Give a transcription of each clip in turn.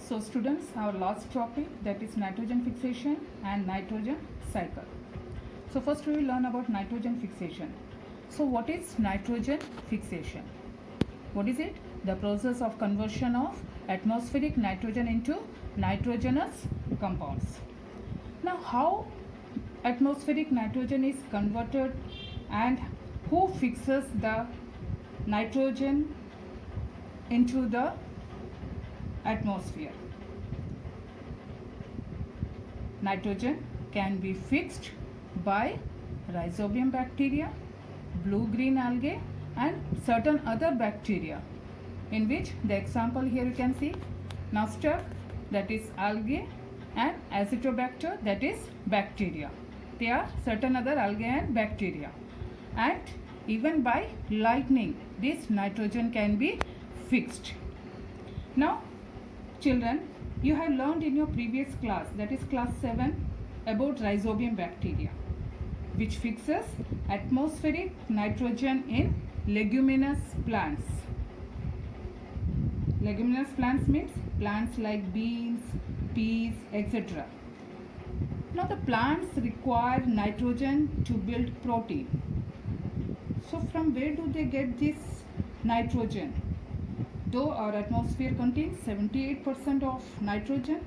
So students, our last topic, that is nitrogen fixation and nitrogen cycle. So first we will learn about nitrogen fixation. So what is nitrogen fixation? What is it? The process of conversion of atmospheric nitrogen into nitrogenous compounds. Now how atmospheric nitrogen is converted and who fixes the nitrogen into the atmosphere? Nitrogen can be fixed by rhizobium bacteria, blue-green algae and certain other bacteria, in which the example here you can see Nostoc, that is algae, and Azotobacter, that is bacteria. They are certain other algae and bacteria, and even by lightning this nitrogen can be fixed. Now children, you have learned in your previous class, that is class 7, about rhizobium bacteria, which fixes atmospheric nitrogen in leguminous plants. Leguminous plants means plants like beans, peas, etc. Now the plants require nitrogen to build protein. So from where do they get this nitrogen? Though our atmosphere contains 78% of nitrogen,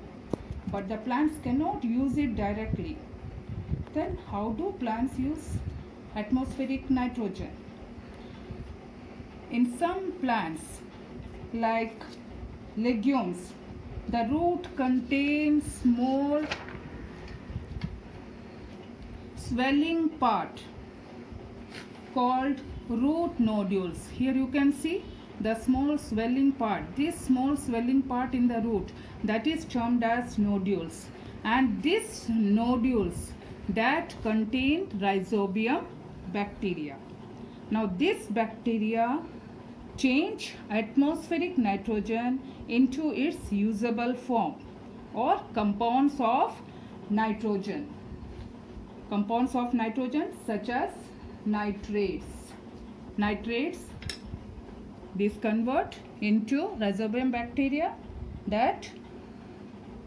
but the plants cannot use it directly. Then how do plants use atmospheric nitrogen? In some plants, like legumes, the root contains small swelling part called root nodules. Here you can see the small swelling part. This small swelling part in the root, that is termed as nodules, and these nodules that contain rhizobium bacteria. Now this bacteria change atmospheric nitrogen into its usable form or compounds of nitrogen. Compounds of nitrogen such as nitrates. Nitrates, these convert into rhizobium bacteria that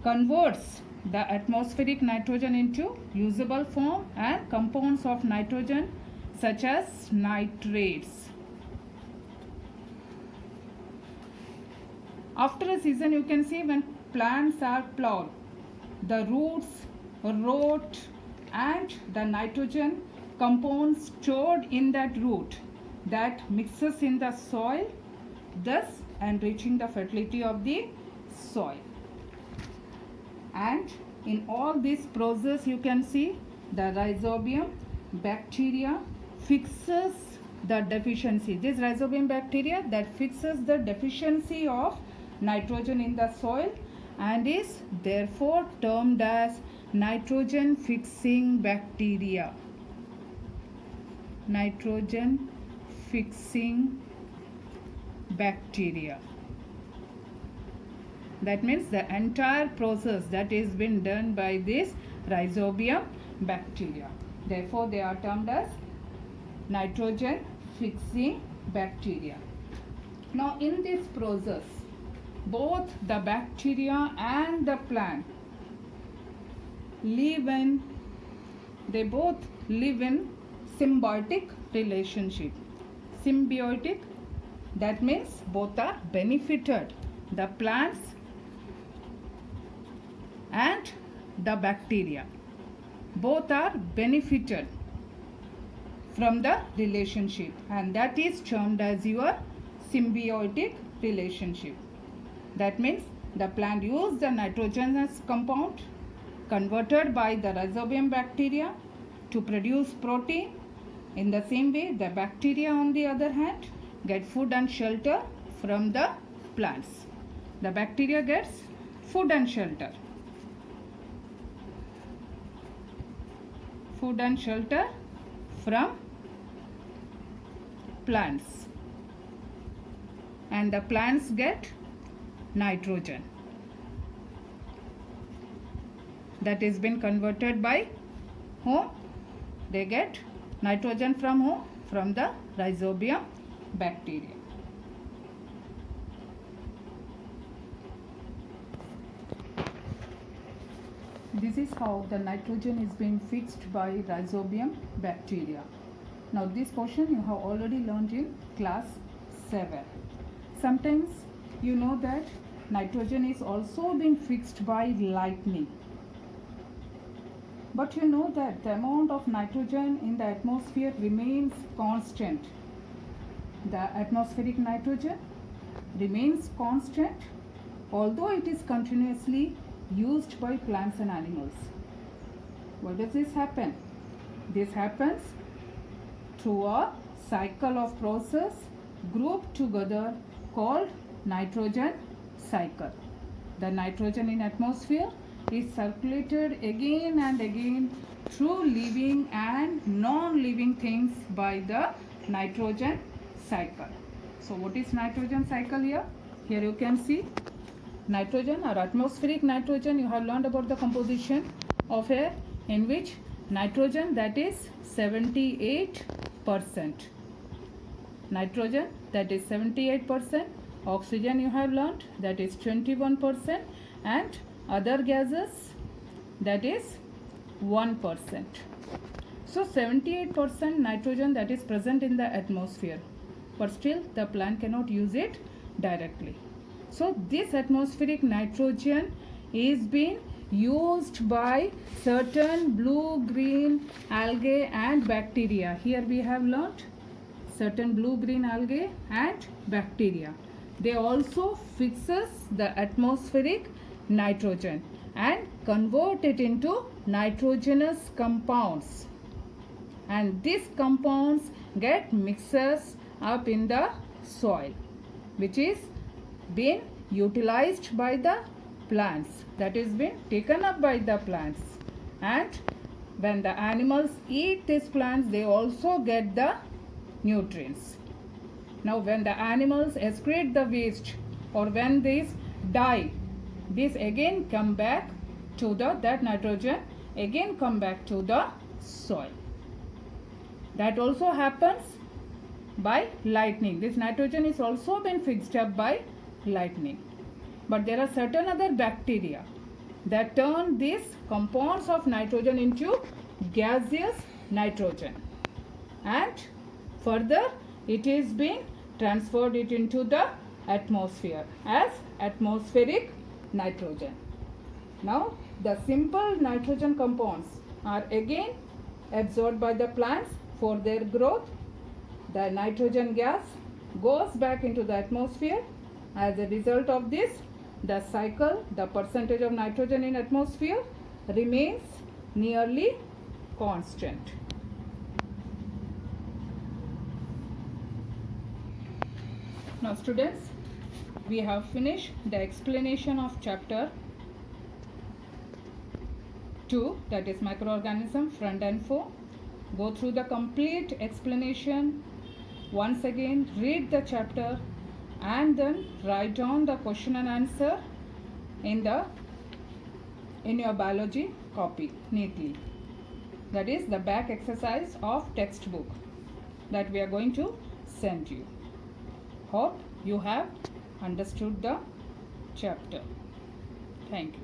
converts the atmospheric nitrogen into usable form and compounds of nitrogen such as nitrates. After a season, you can see when plants are plowed, the roots rot and the nitrogen compounds stored in that root that mixes in the soil, thus enriching the fertility of the soil. And in all this process you can see the rhizobium bacteria fixes the deficiency. This rhizobium bacteria that fixes the deficiency of nitrogen in the soil and is therefore termed as nitrogen fixing bacteria. Nitrogen fixing bacteria. That means the entire process that is been done by this rhizobium bacteria. Therefore they are termed as nitrogen fixing bacteria. Now in this process, both the bacteria and the plant they both live in symbiotic relationship. Symbiotic, that means both are benefited. The plants and the bacteria, both are benefited from the relationship, and that is termed as your symbiotic relationship. That means the plant uses the nitrogenous compound converted by the rhizobium bacteria to produce protein. In the same way, the bacteria on the other hand get food and shelter from the plants. The bacteria gets food and shelter. Food and shelter from plants, and the plants get nitrogen that is been converted by whom? They get nitrogen from whom? From the rhizobium bacteria. this is how the nitrogen is being fixed by rhizobium bacteria. Now this portion you have already learned in class 7. Sometimes you know that nitrogen is also being fixed by lightning. But you know that the amount of nitrogen in the atmosphere remains constant. The atmospheric nitrogen remains constant although it is continuously used by plants and animals. Why does this happen? This happens through a cycle of process grouped together called nitrogen cycle. The nitrogen in atmosphere is circulated again and again through living and non-living things by the nitrogen cycle. So what is nitrogen cycle here? Here you can see nitrogen or atmospheric nitrogen. You have learned about the composition of air, in which nitrogen, that is 78%. Nitrogen, that is 78%. Oxygen you have learned, that is 21%, and other gases, that is 1%. So 78% nitrogen that is present in the atmosphere, but still the plant cannot use it directly. So this atmospheric nitrogen is being used by certain blue-green algae and bacteria. Here we have learnt certain blue-green algae and bacteria. They also fixes the atmospheric nitrogen and convert it into nitrogenous compounds. And these compounds get mixes up in the soil, which is being utilized by the plants, that is being taken up by the plants. And when the animals eat these plants, they also get the nutrients. Now when the animals excrete the waste, or when these die, this again come back to that nitrogen again come back to the soil. That also happens by lightning. This nitrogen is also been fixed up by lightning. But there are certain other bacteria that turn these compounds of nitrogen into gaseous nitrogen, and further it is being transferred it into the atmosphere as atmospheric nitrogen. Now the simple nitrogen compounds are again absorbed by the plants for their growth. The nitrogen gas goes back into the atmosphere. As a result of this, the cycle, the percentage of nitrogen in atmosphere remains nearly constant. Now students, we have finished the explanation of chapter 2, that is microorganism front and 4. Go through the complete explanation once again, read the chapter, and then write down the question and answer in your biology copy neatly. That is the back exercise of textbook that we are going to send you. Hope you have understood the chapter. Thank you.